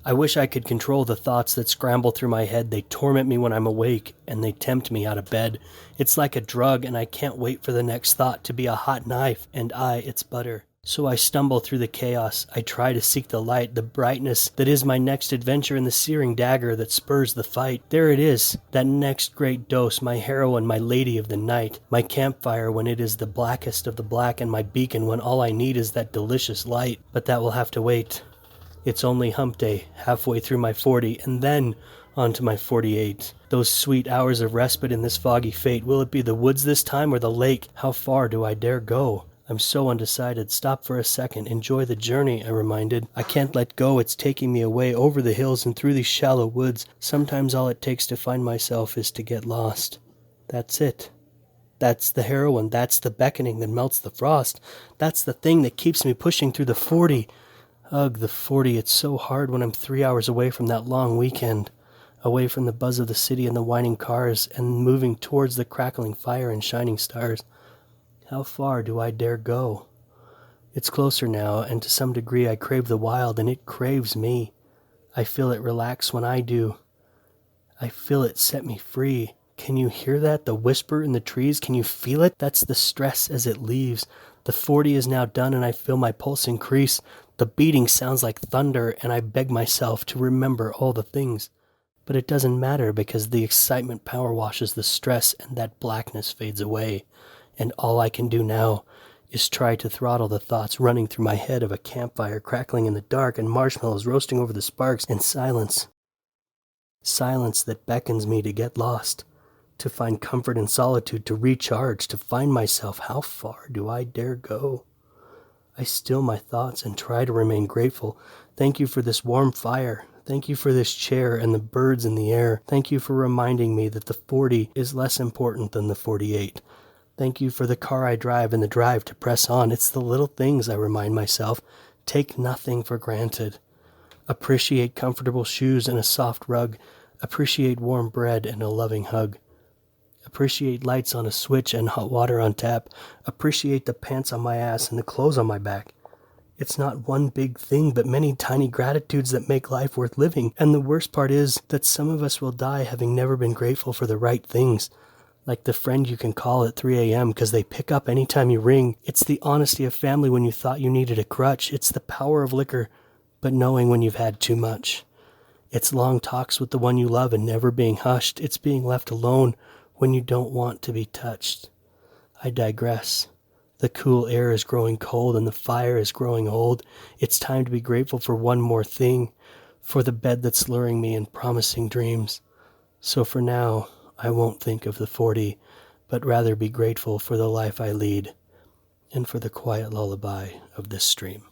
I wish I could control the thoughts that scramble through my head. They torment me when I'm awake, and they tempt me out of bed. It's like a drug, and I can't wait for the next thought to be a hot knife, and I its butter. So I stumble through the chaos. I try to seek the light, the brightness that is my next adventure, and the searing dagger that spurs the fight. There it is, that next great dose, my heroine, my lady of the night, my campfire when it is the blackest of the black, and my beacon when all I need is that delicious light. But that will have to wait. It's only hump day, halfway through my 40, and then on to my 48. Those sweet hours of respite in this foggy fate. Will it be the woods this time or the lake? How far do I dare go? I'm so undecided. Stop for a second. Enjoy the journey, I reminded. I can't let go. It's taking me away over the hills and through these shallow woods. Sometimes all it takes to find myself is to get lost. That's it. That's the heroine. That's the beckoning that melts the frost. That's the thing that keeps me pushing through the 40. Ugh, the 40. It's so hard when I'm 3 hours away from that long weekend. Away from the buzz of the city and the whining cars, and moving towards the crackling fire and shining stars. How far do I dare go? It's closer now, and to some degree I crave the wild, and it craves me. I feel it relax when I do. I feel it set me free. Can you hear that? The whisper in the trees? Can you feel it? That's the stress as it leaves. The 40 is now done, and I feel my pulse increase. The beating sounds like thunder, and I beg myself to remember all the things. But it doesn't matter, because the excitement power washes the stress, and that blackness fades away. And all I can do now is try to throttle the thoughts running through my head of a campfire crackling in the dark and marshmallows roasting over the sparks, and silence. Silence that beckons me to get lost, to find comfort in solitude, to recharge, to find myself. How far do I dare go? I still my thoughts and try to remain grateful. Thank you for this warm fire. Thank you for this chair and the birds in the air. Thank you for reminding me that the 40 is less important than the 48. Thank you for the car I drive and the drive to press on. It's the little things, I remind myself. Take nothing for granted. Appreciate comfortable shoes and a soft rug. Appreciate warm bread and a loving hug. Appreciate lights on a switch and hot water on tap. Appreciate the pants on my ass and the clothes on my back. It's not one big thing, but many tiny gratitudes that make life worth living. And the worst part is that some of us will die having never been grateful for the right things. Like the friend you can call at 3 a.m. because they pick up anytime you ring. It's the honesty of family when you thought you needed a crutch. It's the power of liquor, but knowing when you've had too much. It's long talks with the one you love and never being hushed. It's being left alone when you don't want to be touched. I digress. The cool air is growing cold and the fire is growing old. It's time to be grateful for one more thing, for the bed that's luring me in promising dreams. So for now, I won't think of the 40, but rather be grateful for the life I lead and for the quiet lullaby of this stream.